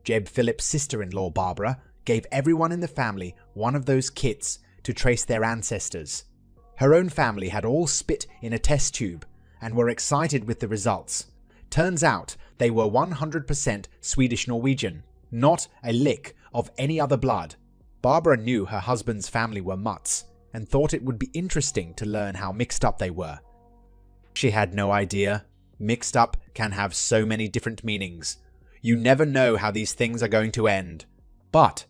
Jeb Phillips' sister-in-law Barbara gave everyone in the family one of those kits to trace their ancestors. Her own family had all spit in a test tube and were excited with the results. Turns out they were 100% Swedish-Norwegian, not a lick of any other blood. Barbara knew her husband's family were mutts and thought it would be interesting to learn how mixed up they were. She had no idea. Mixed up can have so many different meanings. You never know how these things are going to end. But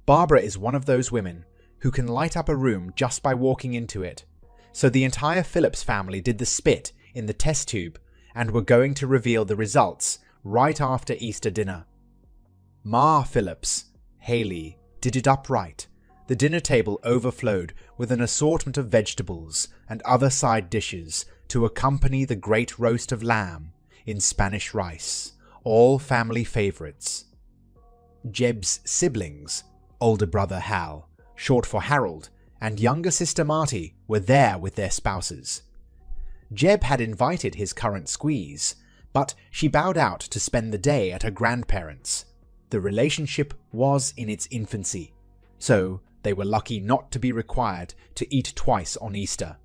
Barbara is one of those women who can light up a room just by walking into it. So the entire Phillips family did the spit in the test tube and were going to reveal the results right after Easter dinner. Ma Phillips, Haley, did it upright. The dinner table overflowed with an assortment of vegetables and other side dishes to accompany the great roast of lamb in Spanish rice, all family favorites. Jeb's siblings, older brother Hal, short for Harold, and younger sister Marty were there with their spouses. Jeb had invited his current squeeze, but she bowed out to spend the day at her grandparents'. The relationship was in its infancy, so they were lucky not to be required to eat twice on Easter.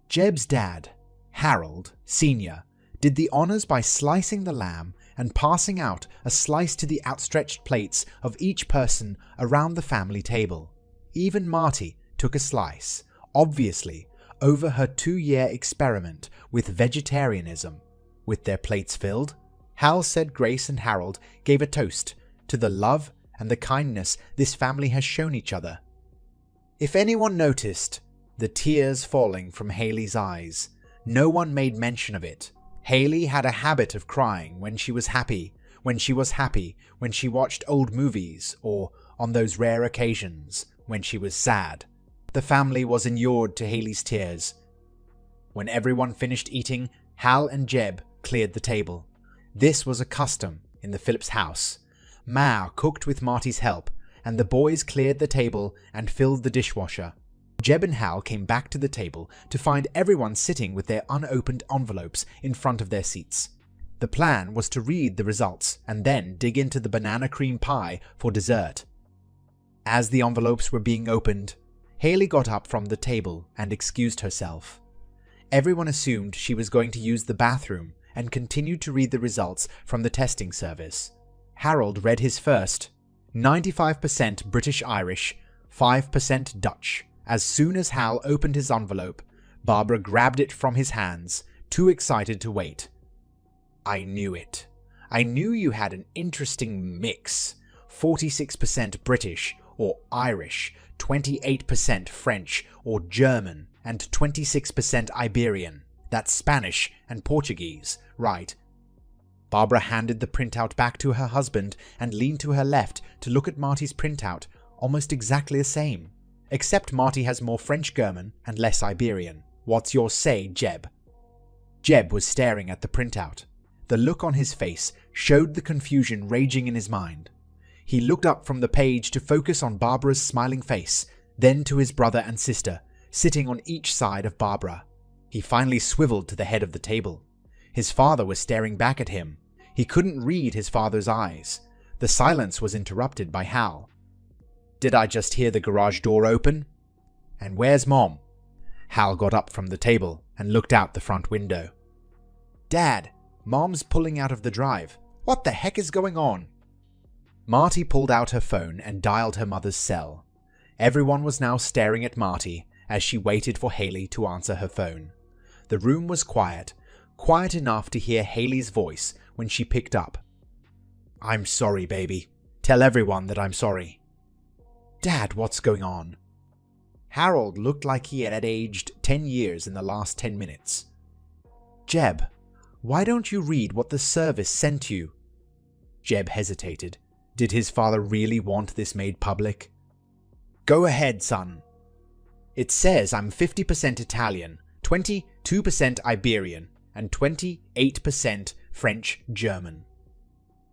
Jeb's dad, Harold, Sr., did the honors by slicing the lamb and passing out a slice to the outstretched plates of each person around the family table. Even Marty took a slice, obviously over her 2-year experiment with vegetarianism. With their plates filled, Hal said Grace and Harold gave a toast to the love and the kindness this family has shown each other. If anyone noticed the tears falling from Haley's eyes, no one made mention of it. Haley had a habit of crying when she was happy when she watched old movies, or on those rare occasions when she was sad. The family was inured to Haley's tears. When everyone finished eating, Hal and Jeb cleared the table. This was a custom in the Phillips house. Ma cooked with Marty's help, and the boys cleared the table and filled the dishwasher. Jeb and Hal came back to the table to find everyone sitting with their unopened envelopes in front of their seats. The plan was to read the results and then dig into the banana cream pie for dessert. As the envelopes were being opened, Haley got up from the table and excused herself. Everyone assumed she was going to use the bathroom and continued to read the results from the testing service. Harold read his first, 95% British-Irish, 5% Dutch. As soon as Hal opened his envelope, Barbara grabbed it from his hands, too excited to wait. "I knew it. I knew you had an interesting mix. 46% British or Irish, 28% French or German, and 26% Iberian. That's Spanish and Portuguese, right?" Barbara handed the printout back to her husband and leaned to her left to look at Marty's printout, almost exactly the same. Except Marty has more French German and less Iberian. What's your say, Jeb? Jeb was staring at the printout. The look on his face showed the confusion raging in his mind. He looked up from the page to focus on Barbara's smiling face, then to his brother and sister, sitting on each side of Barbara. He finally swiveled to the head of the table. His father was staring back at him. He couldn't read his father's eyes. The silence was interrupted by Hal. "Did I just hear the garage door open? And where's Mom?" Hal got up from the table and looked out the front window. "Dad, Mom's pulling out of the drive. What the heck is going on?" Marty pulled out her phone and dialed her mother's cell. Everyone was now staring at Marty as she waited for Haley to answer her phone. The room was quiet enough to hear Haley's voice when she picked up. "I'm sorry, baby. Tell everyone that I'm sorry." "Dad, what's going on?" Harold looked like he had aged 10 years in the last 10 minutes. "Jeb, why don't you read what the service sent you?" Jeb hesitated. Did his father really want this made public? "Go ahead, son." "It says I'm 50% Italian, 22% Iberian, and 28% French-German."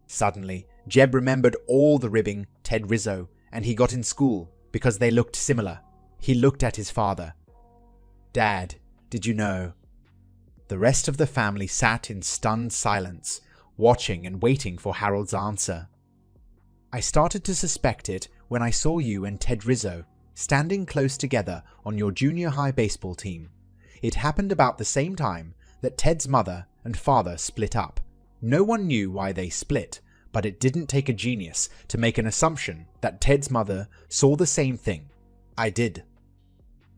Suddenly, Jeb remembered all the ribbing Ted Rizzo and he got in school because they looked similar. He looked at his father. "Dad, did you know?" The rest of the family sat in stunned silence, watching and waiting for Harold's answer. I started to suspect it when I saw you and Ted Rizzo standing close together on your junior high baseball team. It happened about the same time that Ted's mother and father split up. No one knew why they split, but it didn't take a genius to make an assumption that Ted's mother saw the same thing. I did.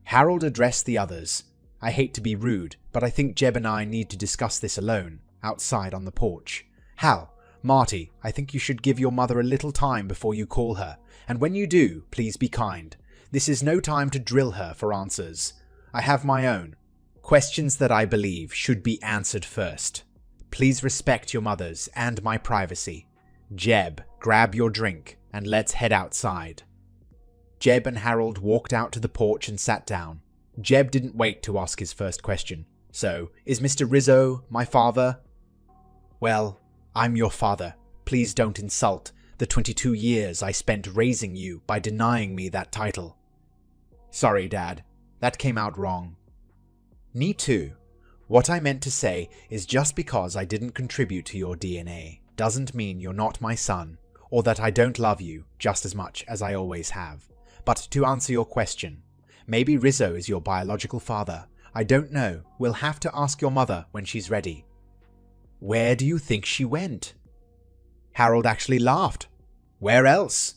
Harold addressed the others. I hate to be rude, but I think Jeb and I need to discuss this alone, outside on the porch. Hal, Marty, I think you should give your mother a little time before you call her, and when you do, please be kind. This is no time to drill her for answers. I have my own. Questions that I believe should be answered first. Please respect your mother's and my privacy. Jeb, grab your drink and let's head outside. Jeb and Harold walked out to the porch and sat down. Jeb didn't wait to ask his first question. So, is Mr. Rizzo my father? Well, I'm your father. Please don't insult the 22 years I spent raising you by denying me that title. Sorry, Dad. That came out wrong. Me too. What I meant to say is just because I didn't contribute to your DNA doesn't mean you're not my son, or that I don't love you just as much as I always have. But to answer your question, maybe Rizzo is your biological father. I don't know. We'll have to ask your mother when she's ready. Where do you think she went? Harold actually laughed. Where else?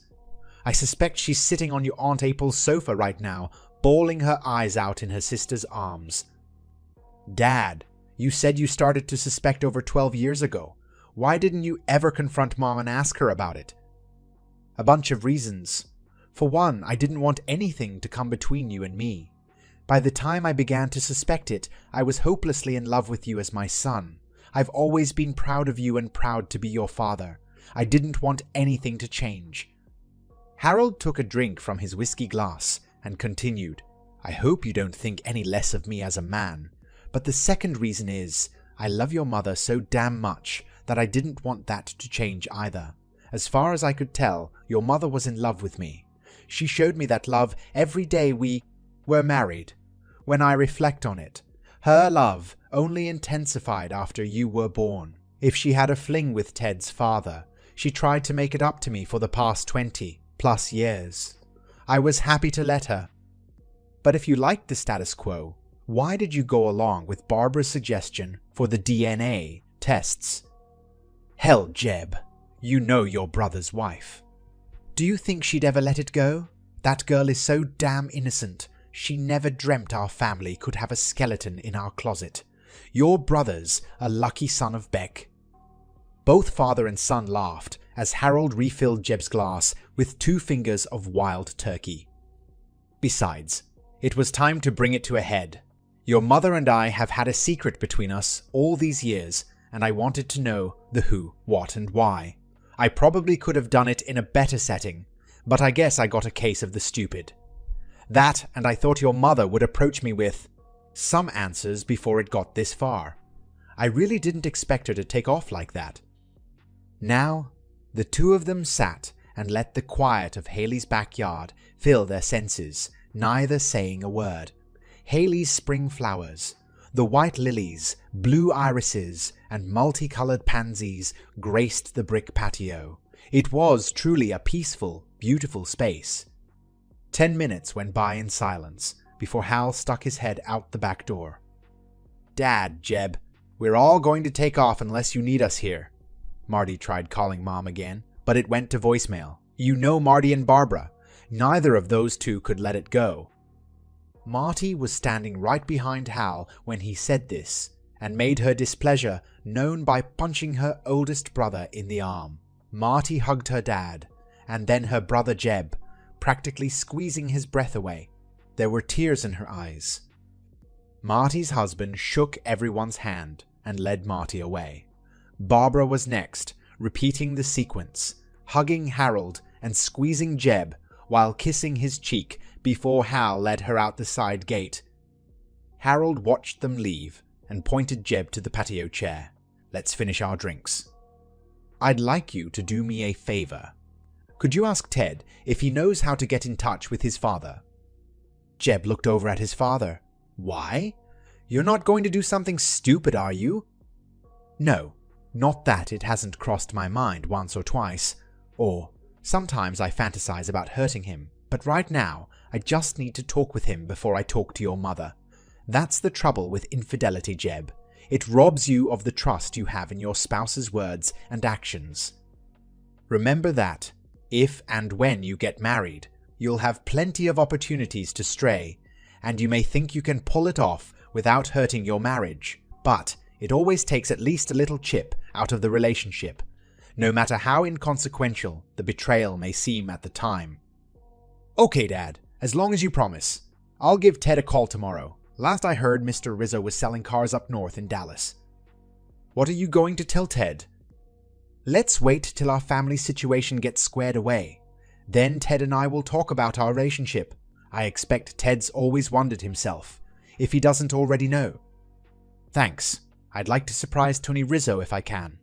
I suspect she's sitting on your Aunt April's sofa right now, bawling her eyes out in her sister's arms. Dad, you said you started to suspect over 12 years ago. Why didn't you ever confront Mom and ask her about it? A bunch of reasons. For one, I didn't want anything to come between you and me. By the time I began to suspect it, I was hopelessly in love with you as my son. I've always been proud of you and proud to be your father. I didn't want anything to change. Harold took a drink from his whiskey glass and continued, I hope you don't think any less of me as a man. But the second reason is, I love your mother so damn much that I didn't want that to change either. As far as I could tell, your mother was in love with me. She showed me that love every day we were married. When I reflect on it, her love only intensified after you were born. If she had a fling with Ted's father, she tried to make it up to me for the past 20+ years. I was happy to let her. But if you liked the status quo, why did you go along with Barbara's suggestion for the DNA tests? Hell, Jeb, you know your brother's wife. Do you think she'd ever let it go? That girl is so damn innocent. She never dreamt our family could have a skeleton in our closet. Your brother's a lucky son of Beck. Both father and son laughed as Harold refilled Jeb's glass with 2 fingers of wild turkey. Besides, it was time to bring it to a head. Your mother and I have had a secret between us all these years, and I wanted to know the who, what, and why. I probably could have done it in a better setting, but I guess I got a case of the stupid. That, and I thought your mother would approach me with some answers before it got this far. I really didn't expect her to take off like that. Now, the two of them sat and let the quiet of Haley's backyard fill their senses, neither saying a word. Haley's spring flowers, the white lilies, blue irises, and multicolored pansies graced the brick patio. It was truly a peaceful, beautiful space. 10 minutes went by in silence before Hal stuck his head out the back door. Dad, Jeb, we're all going to take off unless you need us here. Marty tried calling Mom again, but it went to voicemail. You know Marty and Barbara. Neither of those two could let it go. Marty was standing right behind Hal when he said this, and made her displeasure known by punching her oldest brother in the arm. Marty hugged her dad, and then her brother Jeb, practically squeezing his breath away. There were tears in her eyes. Marty's husband shook everyone's hand and led Marty away. Barbara was next, repeating the sequence, hugging Harold and squeezing Jeb while kissing his cheek before Hal led her out the side gate. Harold watched them leave and pointed Jeb to the patio chair. Let's finish our drinks. I'd like you to do me a favor. Could you ask Ted if he knows how to get in touch with his father? Jeb looked over at his father. Why? You're not going to do something stupid, are you? No, not that it hasn't crossed my mind once or twice. Or Sometimes I fantasize about hurting him, but right now, I just need to talk with him before I talk to your mother. That's the trouble with infidelity, Jeb. It robs you of the trust you have in your spouse's words and actions. Remember that, if and when you get married, you'll have plenty of opportunities to stray, and you may think you can pull it off without hurting your marriage, but it always takes at least a little chip out of the relationship, no matter how inconsequential the betrayal may seem at the time. Okay, Dad, as long as you promise. I'll give Ted a call tomorrow. Last I heard, Mr. Rizzo was selling cars up north in Dallas. What are you going to tell Ted? Let's wait till our family situation gets squared away. Then Ted and I will talk about our relationship. I expect Ted's always wondered himself, if he doesn't already know. Thanks. I'd like to surprise Tony Rizzo if I can.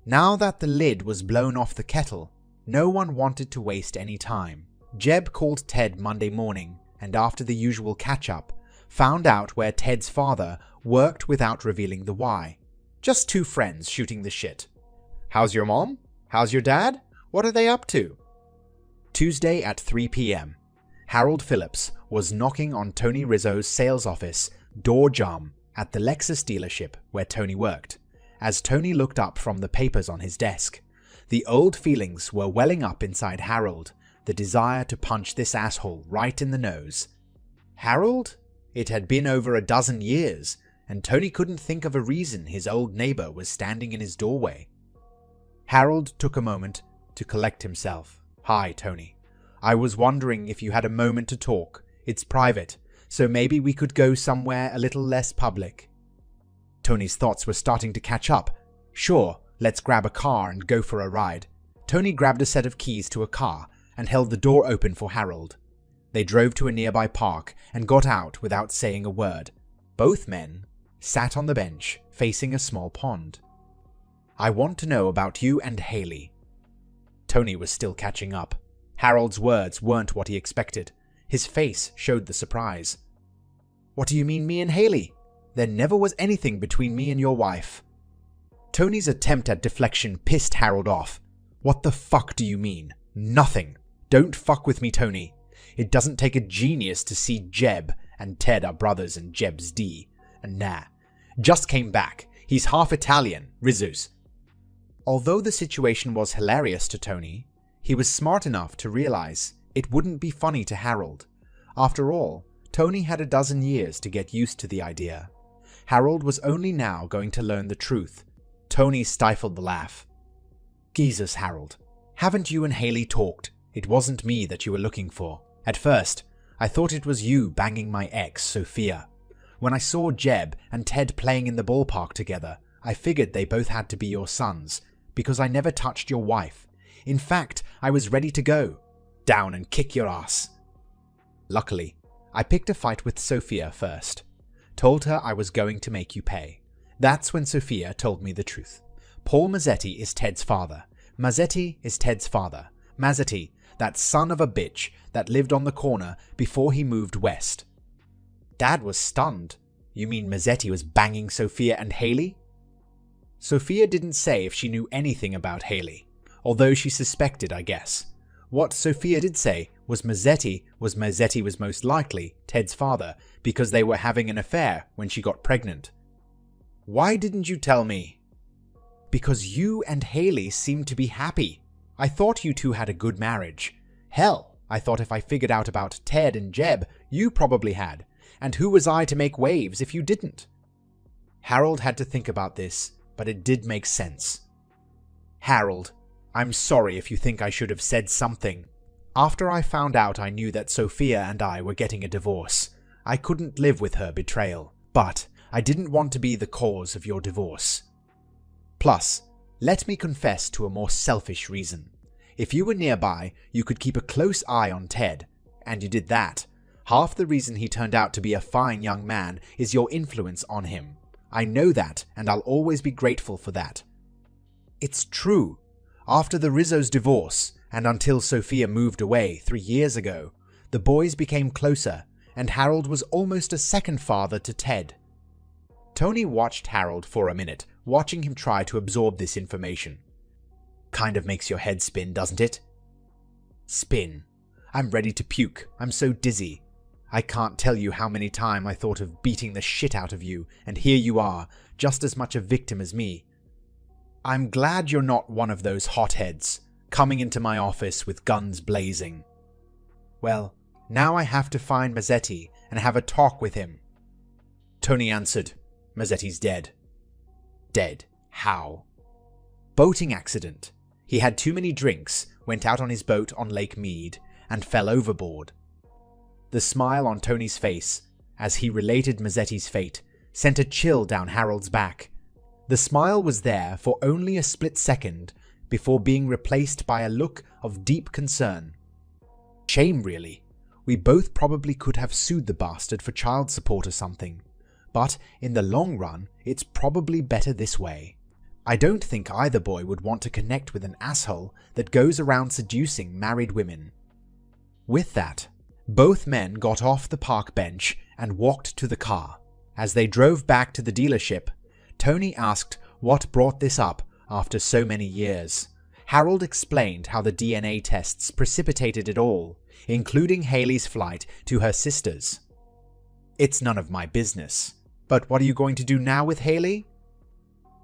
Now that the lid was blown off the kettle, no one wanted to waste any time. Jeb called Ted Monday morning, and after the usual catch-up, found out where Ted's father worked without revealing the why. Just two friends shooting the shit. How's your mom? How's your dad? What are they up to? Tuesday at 3 p.m. Harold Phillips was knocking on Tony Rizzo's sales office door jamb at the Lexus dealership where Tony worked. As Tony looked up from the papers on his desk, the old feelings were welling up inside Harold, the desire to punch this asshole right in the nose. Harold? It had been over a dozen years, and Tony couldn't think of a reason his old neighbor was standing in his doorway. Harold took a moment to collect himself. Hi, Tony. I was wondering if you had a moment to talk. It's private, so maybe we could go somewhere a little less public. Tony's thoughts were starting to catch up. Sure, let's grab a car and go for a ride. Tony grabbed a set of keys to a car and held the door open for Harold. They drove to a nearby park and got out without saying a word. Both men sat on the bench facing a small pond. I want to know about you and Haley. Tony was still catching up. Harold's words weren't what he expected. His face showed the surprise. What do you mean, me and Haley? There never was anything between me and your wife. Tony's attempt at deflection pissed Harold off. What the fuck do you mean? Nothing. Don't fuck with me, Tony. It doesn't take a genius to see Jeb and Ted are brothers and Jeb's D. And nah. Just came back. He's half Italian, Rizzo's. Although the situation was hilarious to Tony, he was smart enough to realize it wouldn't be funny to Harold. After all, Tony had a dozen years to get used to the idea. Harold was only now going to learn the truth. Tony stifled the laugh. Jesus, Harold. Haven't you and Haley talked? It wasn't me that you were looking for. At first, I thought it was you banging my ex, Sophia. When I saw Jeb and Ted playing in the ballpark together, I figured they both had to be your sons, because I never touched your wife. In fact, I was ready to go. Down and kick your ass. Luckily, I picked a fight with Sophia first. Told her I was going to make you pay. That's when Sophia told me the truth. Paul Mazzetti is Ted's father. Mazzetti is Ted's father. Mazzetti, that son of a bitch that lived on the corner before he moved west. Dad was stunned. You mean Mazzetti was banging Sophia and Haley? Sophia didn't say if she knew anything about Haley, although she suspected, I guess. What Sophia did say was Mazzetti was most likely Ted's father because they were having an affair when she got pregnant. Why didn't you tell me? Because you and Haley seemed to be happy. I thought you two had a good marriage. Hell, I thought if I figured out about Ted and Jeb, you probably had. And who was I to make waves if you didn't? Harold had to think about this, but it did make sense. Harold, I'm sorry if you think I should have said something. After I found out I knew that Sophia and I were getting a divorce, I couldn't live with her betrayal, but I didn't want to be the cause of your divorce. Plus, let me confess to a more selfish reason. If you were nearby, you could keep a close eye on Ted, and you did that. Half the reason he turned out to be a fine young man is your influence on him. I know that, and I'll always be grateful for that. It's true. After the Rizzo's divorce, and until Sophia moved away 3 years ago, the boys became closer, and Harold was almost a second father to Ted. Tony watched Harold for a minute, watching him try to absorb this information. Kind of makes your head spin, doesn't it? Spin. I'm ready to puke. I'm so dizzy. I can't tell you how many times I thought of beating the shit out of you, and here you are, just as much a victim as me. I'm glad you're not one of those hotheads, coming into my office with guns blazing. Well, now I have to find Mazzetti and have a talk with him. Tony answered, Mazzetti's dead. Dead? How? Boating accident. He had too many drinks, went out on his boat on Lake Mead, and fell overboard. The smile on Tony's face, as he related Mazzetti's fate, sent a chill down Harold's back. The smile was there for only a split second before being replaced by a look of deep concern. Shame, really. We both probably could have sued the bastard for child support or something. But in the long run, it's probably better this way. I don't think either boy would want to connect with an asshole that goes around seducing married women. With that, both men got off the park bench and walked to the car. As they drove back to the dealership, Tony asked what brought this up after so many years. Harold explained how the DNA tests precipitated it all, including Haley's flight to her sister's. It's none of my business. But what are you going to do now with Haley?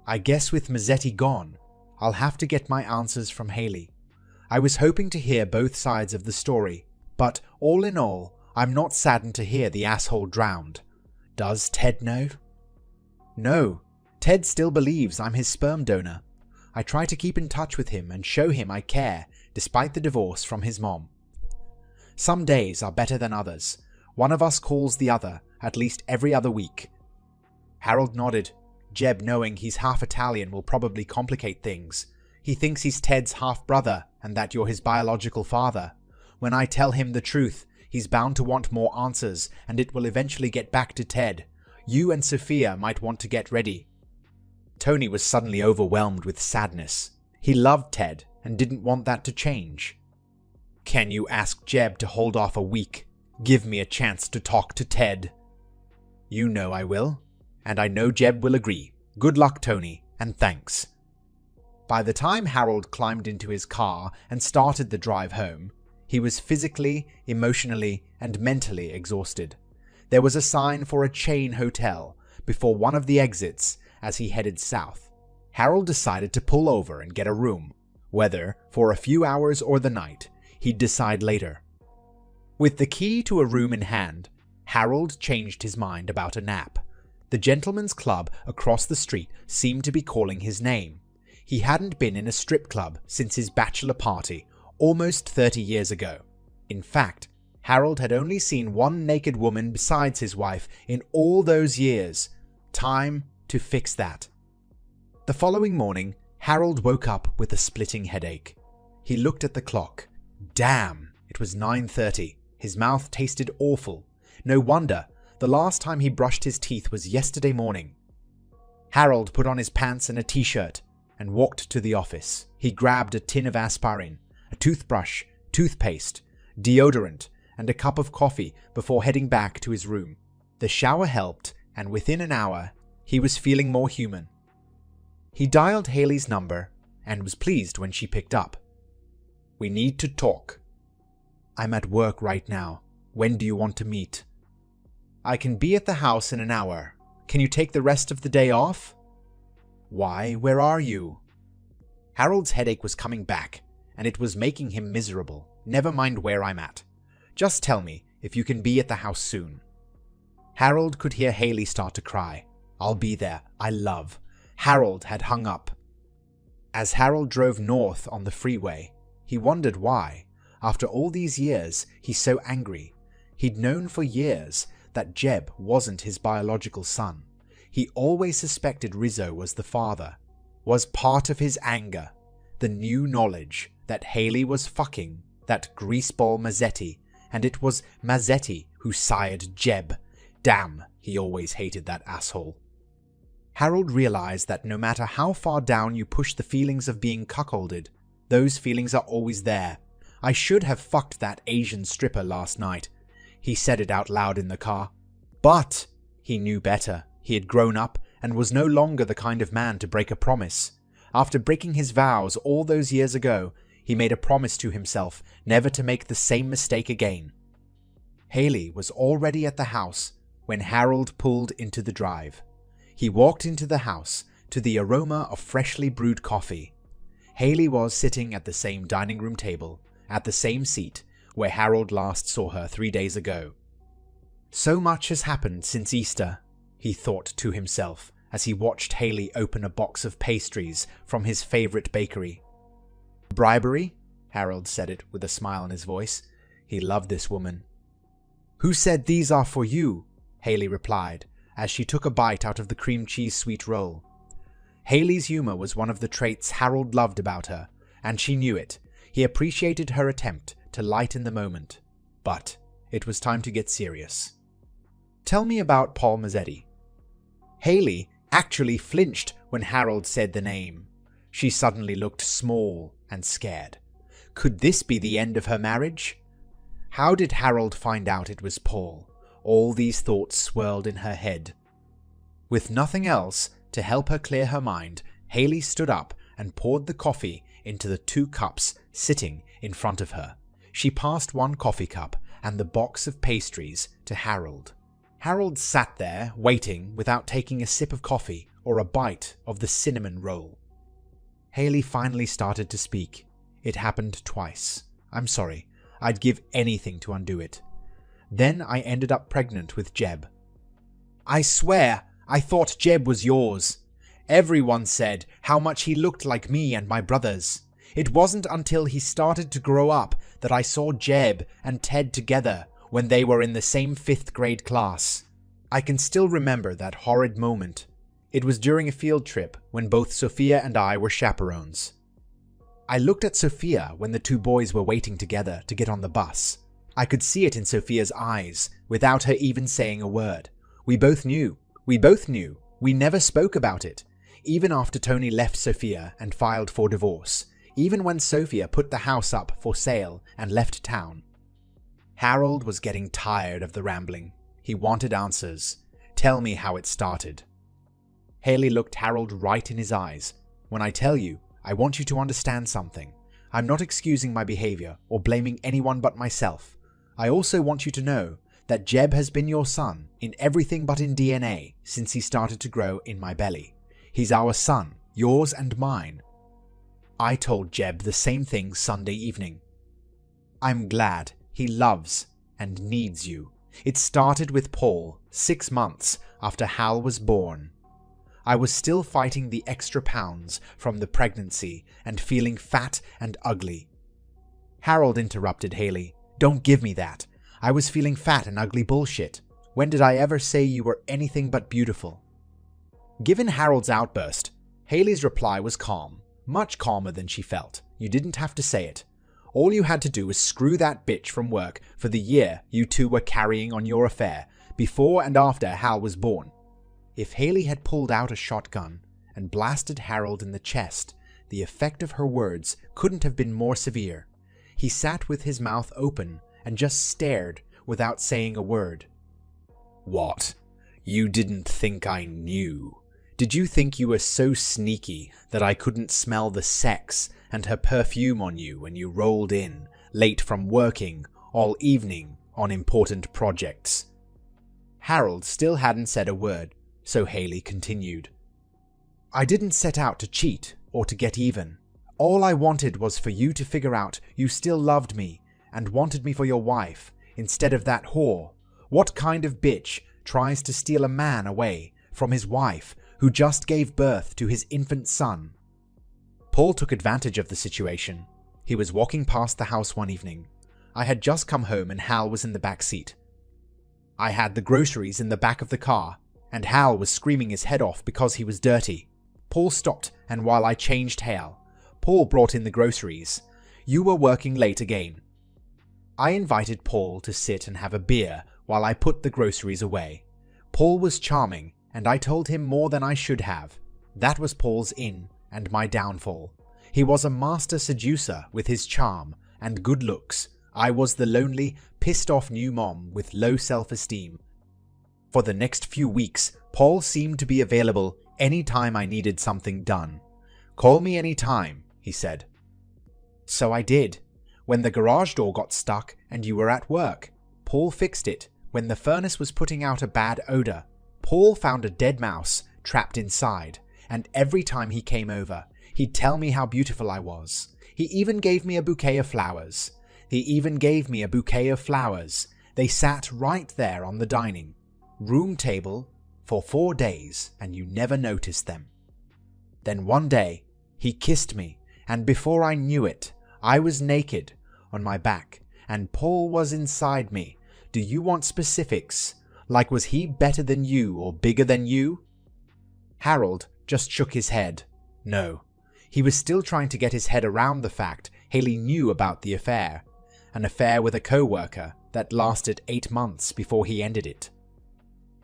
I guess with Mazzetti gone, I'll have to get my answers from Haley. I was hoping to hear both sides of the story, but all in all, I'm not saddened to hear the asshole drowned. Does Ted know? No, Ted still believes I'm his sperm donor. I try to keep in touch with him and show him I care, despite the divorce from his mom. Some days are better than others. One of us calls the other at least every other week. Harold nodded. Jeb, knowing he's half Italian, will probably complicate things. He thinks he's Ted's half-brother and that you're his biological father. When I tell him the truth, he's bound to want more answers, and it will eventually get back to Ted. You and Sophia might want to get ready. Tony was suddenly overwhelmed with sadness. He loved Ted and didn't want that to change. Can you ask Jeb to hold off a week? Give me a chance to talk to Ted. You know I will. And I know Jeb will agree. Good luck, Tony, and thanks. By the time Harold climbed into his car and started the drive home, he was physically, emotionally, and mentally exhausted. There was a sign for a chain hotel before one of the exits as he headed south. Harold decided to pull over and get a room. Whether for a few hours or the night, he'd decide later. With the key to a room in hand, Harold changed his mind about a nap. The gentleman's club across the street seemed to be calling his name. He hadn't been in a strip club since his bachelor party almost 30 years ago. In fact, Harold had only seen one naked woman besides his wife in all those years. Time to fix that. The following morning, Harold woke up with a splitting headache. He looked at the clock. Damn, it was 9:30. His mouth tasted awful. No wonder. The last time he brushed his teeth was yesterday morning. Harold put on his pants and a t-shirt and walked to the office. He grabbed a tin of aspirin, a toothbrush, toothpaste, deodorant, and a cup of coffee before heading back to his room. The shower helped, and within an hour, he was feeling more human. He dialed Haley's number and was pleased when she picked up. We need to talk. I'm at work right now. When do you want to meet? I can be at the house in an hour. Can you take the rest of the day off? Why, where are you? Harold's headache was coming back, and it was making him miserable. Never mind where I'm at. Just tell me if you can be at the house soon. Harold could hear Haley start to cry. I'll be there. I love. Harold had hung up. As Harold drove north on the freeway, he wondered why, after all these years, he's so angry. He'd known for years that Jeb wasn't his biological son. He always suspected Rizzo was the father. Was part of his anger the new knowledge that Haley was fucking that greaseball Mazzetti, and it was Mazzetti who sired Jeb. Damn, he always hated that asshole. Harold realized that no matter how far down you push the feelings of being cuckolded, those feelings are always there. I should have fucked that Asian stripper last night. He said it out loud in the car. But he knew better. He had grown up and was no longer the kind of man to break a promise. After breaking his vows all those years ago, he made a promise to himself never to make the same mistake again. Haley was already at the house when Harold pulled into the drive. He walked into the house to the aroma of freshly brewed coffee. Haley was sitting at the same dining room table, at the same seat where Harold last saw her 3 days ago. So much has happened since Easter, he thought to himself as he watched Haley open a box of pastries from his favorite bakery. Bribery? Harold said it with a smile on his voice. He loved this woman. Who said these are for you? Haley replied as she took a bite out of the cream cheese sweet roll. Haley's humor was one of the traits Harold loved about her, and she knew it. He appreciated her attempt to lighten the moment. But it was time to get serious. Tell me about Paul Mazzetti. Haley actually flinched when Harold said the name. She suddenly looked small and scared. Could this be the end of her marriage? How did Harold find out it was Paul? All these thoughts swirled in her head. With nothing else to help her clear her mind, Haley stood up and poured the coffee into the 2 cups sitting in front of her. She passed 1 coffee cup and the box of pastries to Harold. Harold sat there, waiting without taking a sip of coffee or a bite of the cinnamon roll. Haley finally started to speak. It happened twice. I'm sorry. I'd give anything to undo it. Then I ended up pregnant with Jeb. I swear, I thought Jeb was yours. Everyone said how much he looked like me and my brothers. It wasn't until he started to grow up that I saw Jeb and Ted together when they were in the same 5th grade class. I can still remember that horrid moment. It was during a field trip when both Sophia and I were chaperones. I looked at Sophia when the 2 boys were waiting together to get on the bus. I could see it in Sophia's eyes without her even saying a word. We both knew. We never spoke about it. Even after Tony left Sophia and filed for divorce. Even when Sophia put the house up for sale and left town. Harold was getting tired of the rambling. He wanted answers. Tell me how it started. Haley looked Harold right in his eyes. When I tell you, I want you to understand something. I'm not excusing my behavior or blaming anyone but myself. I also want you to know that Jeb has been your son in everything but in DNA since he started to grow in my belly. He's our son, yours and mine. I told Jeb the same thing Sunday evening. I'm glad he loves and needs you. It started with Paul 6 months after Hal was born. I was still fighting the extra pounds from the pregnancy and feeling fat and ugly. Harold interrupted Haley. Don't give me that. I was feeling fat and ugly bullshit. When did I ever say you were anything but beautiful? Given Harold's outburst, Haley's reply was calm, much calmer than she felt. You didn't have to say it. All you had to do was screw that bitch from work for the year you 2 were carrying on your affair, before and after Hal was born. If Haley had pulled out a shotgun and blasted Harold in the chest, the effect of her words couldn't have been more severe. He sat with his mouth open and just stared without saying a word. What? You didn't think I knew? Did you think you were so sneaky that I couldn't smell the sex and her perfume on you when you rolled in, late from working, all evening on important projects? Harold still hadn't said a word, so Haley continued. I didn't set out to cheat or to get even. All I wanted was for you to figure out you still loved me and wanted me for your wife instead of that whore. What kind of bitch tries to steal a man away from his wife who just gave birth to his infant son? Paul took advantage of the situation. He was walking past the house one evening. I had just come home and Hal was in the back seat. I had the groceries in the back of the car, and Hal was screaming his head off because he was dirty. Paul stopped, and while I changed Hal, Paul brought in the groceries. You were working late again. I invited Paul to sit and have a beer while I put the groceries away. Paul was charming, and I told him more than I should have. That was Paul's in and my downfall. He was a master seducer with his charm and good looks. I was the lonely, pissed-off new mom with low self-esteem. For the next few weeks, Paul seemed to be available any time I needed something done. Call me any time, he said. So I did. When the garage door got stuck and you were at work, Paul fixed it. When the furnace was putting out a bad odor, Paul found a dead mouse trapped inside, and every time he came over, he'd tell me how beautiful I was. He even gave me a bouquet of flowers. They sat right there on the dining room table for 4 days, and you never noticed them. Then one day, he kissed me, and before I knew it, I was naked on my back, and Paul was inside me. Do you want specifics? Like, was he better than you or bigger than you? Harold just shook his head. No. He was still trying to get his head around the fact Haley knew about the affair. An affair with a co-worker that lasted 8 months before he ended it.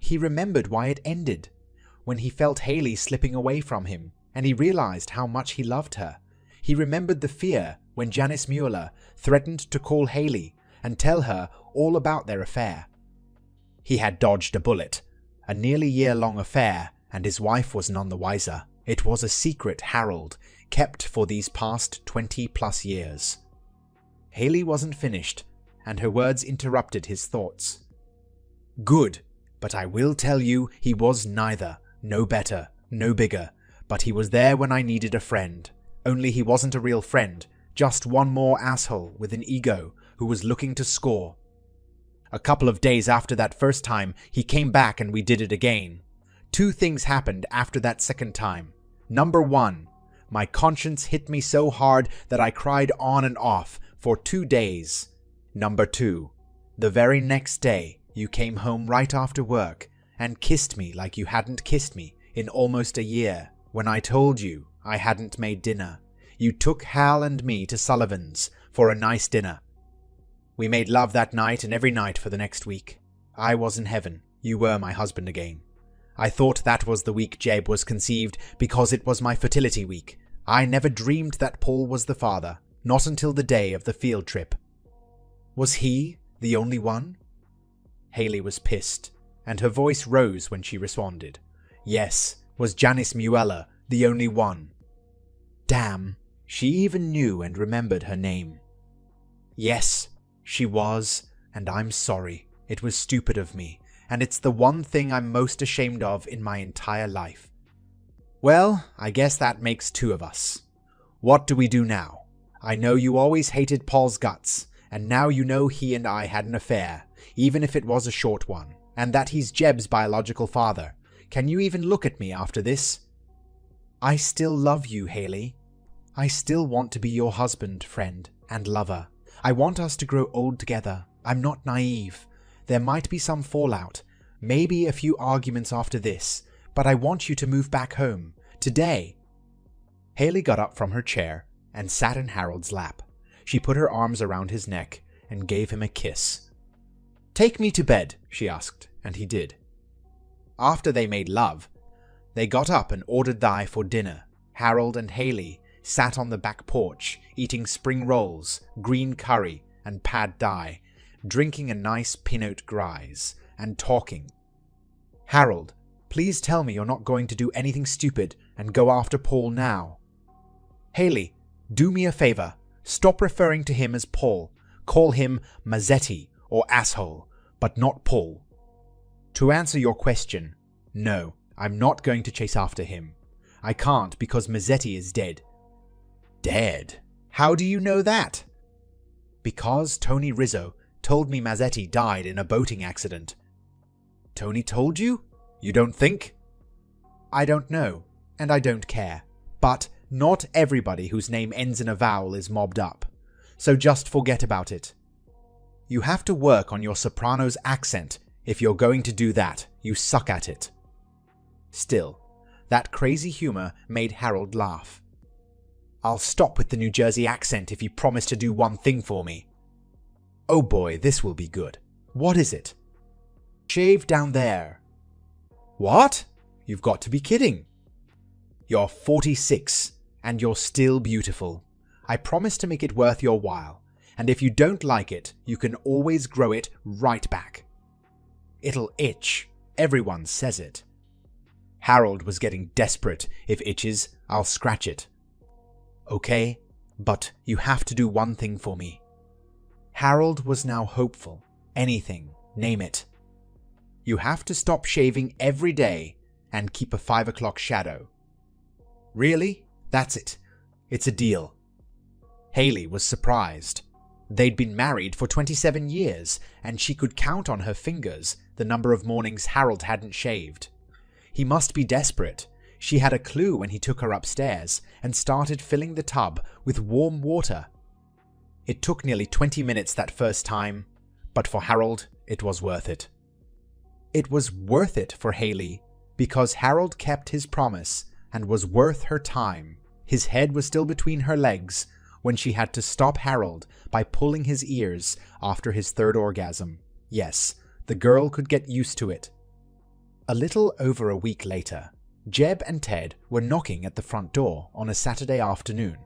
He remembered why it ended, when he felt Haley slipping away from him, and he realized how much he loved her. He remembered the fear when Janice Mueller threatened to call Haley and tell her all about their affair. He had dodged a bullet, a nearly year-long affair, and his wife was none the wiser. It was a secret Harold kept for these past 20+ years. Haley wasn't finished, and her words interrupted his thoughts. Good, but I will tell you he was neither, no better, no bigger, but he was there when I needed a friend. Only he wasn't a real friend, just one more asshole with an ego who was looking to score. A couple of days after that first time, he came back and we did it again. 2 things happened after that second time. Number 1, my conscience hit me so hard that I cried on and off for 2 days. Number 2, the very next day, you came home right after work and kissed me like you hadn't kissed me in almost a year. When I told you I hadn't made dinner, you took Hal and me to Sullivan's for a nice dinner. We made love that night and every night for the next week. I was in heaven. You were my husband again. I thought that was the week Jeb was conceived because it was my fertility week. I never dreamed that Paul was the father, not until the day of the field trip. Was he the only one? Haley was pissed, and her voice rose when she responded. Yes, was Janice Mueller the only one? Damn, she even knew and remembered her name. Yes, she was, and I'm sorry. It was stupid of me, and it's the one thing I'm most ashamed of in my entire life. Well, I guess that makes 2 of us. What do we do now? I know you always hated Paul's guts, and now you know he and I had an affair, even if it was a short one, and that he's Jeb's biological father. Can you even look at me after this? I still love you, Haley. I still want to be your husband, friend, and lover. I want us to grow old together. I'm not naive. There might be some fallout, maybe a few arguments after this, but I want you to move back home, today. Haley got up from her chair and sat in Harold's lap. She put her arms around his neck and gave him a kiss. Take me to bed, she asked, and he did. After they made love, they got up and ordered thigh for dinner. Harold and Haley sat on the back porch, eating spring rolls, green curry, and pad thai, drinking a nice Pinot Gris, and talking. Harold, please tell me you're not going to do anything stupid and go after Paul now. Haley, do me a favor. Stop referring to him as Paul. Call him Mazzetti or asshole, but not Paul. To answer your question, no, I'm not going to chase after him. I can't because Mazzetti is dead. Dead? How do you know that? Because Tony Rizzo told me Mazzetti died in a boating accident. Tony told you? You don't think? I don't know, and I don't care. But not everybody whose name ends in a vowel is mobbed up, so just forget about it. You have to work on your Sopranos accent. If you're going to do that, you suck at it. Still, that crazy humor made Harold laugh. I'll stop with the New Jersey accent if you promise to do one thing for me. Oh boy, this will be good. What is it? Shave down there. What? You've got to be kidding. You're 46, and you're still beautiful. I promise to make it worth your while, and if you don't like it, you can always grow it right back. It'll itch. Everyone says it. Harold was getting desperate. If itches, I'll scratch it. Okay, but you have to do one thing for me." Harold was now hopeful. "Anything, name it." "You have to stop shaving every day and keep a 5 o'clock shadow." "Really? That's it. It's a deal." Haley was surprised. They'd been married for 27 years, and she could count on her fingers the number of mornings Harold hadn't shaved. He must be desperate. She had a clue when he took her upstairs and started filling the tub with warm water. It took nearly 20 minutes that first time, but for Harold, it was worth it. It was worth it for Haley because Harold kept his promise and was worth her time. His head was still between her legs when she had to stop Harold by pulling his ears after his third orgasm. Yes, the girl could get used to it. A little over a week later, Jeb and Ted were knocking at the front door on a Saturday afternoon.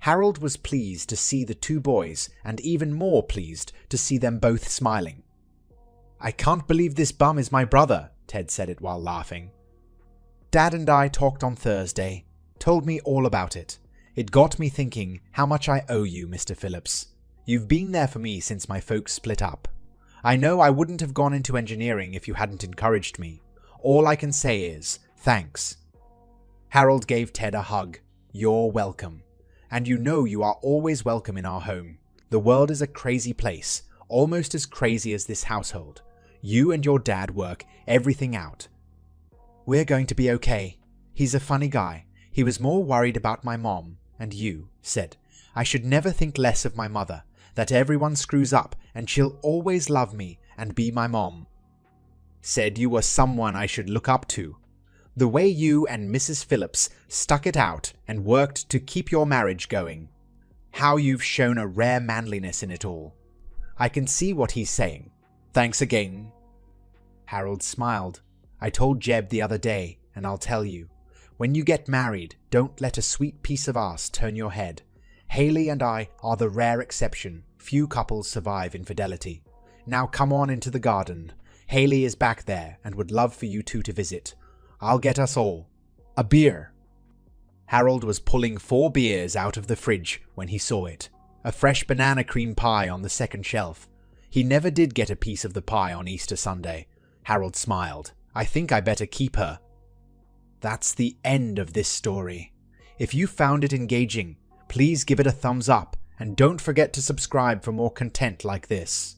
Harold was pleased to see the two boys and even more pleased to see them both smiling. "I can't believe this bum is my brother," Ted said it while laughing. "Dad and I talked on Thursday, told me all about it. It got me thinking how much I owe you, Mr. Phillips. You've been there for me since my folks split up. I know I wouldn't have gone into engineering if you hadn't encouraged me. All I can say is, thanks." Harold gave Ted a hug. "You're welcome. And you know you are always welcome in our home. The world is a crazy place, almost as crazy as this household. You and your dad work everything out. We're going to be okay. He's a funny guy. He was more worried about my mom, and you said, I should never think less of my mother, that everyone screws up and she'll always love me and be my mom. Said you were someone I should look up to. The way you and Mrs. Phillips stuck it out and worked to keep your marriage going. How you've shown a rare manliness in it all. I can see what he's saying. Thanks again." Harold smiled. "I told Jeb the other day, and I'll tell you. When you get married, don't let a sweet piece of ass turn your head. Haley and I are the rare exception. Few couples survive infidelity. Now come on into the garden. Haley is back there and would love for you two to visit. I'll get us all a beer." Harold was pulling 4 beers out of the fridge when he saw it. A fresh banana cream pie on the second shelf. He never did get a piece of the pie on Easter Sunday. Harold smiled. "I think I better keep her." That's the end of this story. If you found it engaging, please give it a thumbs up and don't forget to subscribe for more content like this.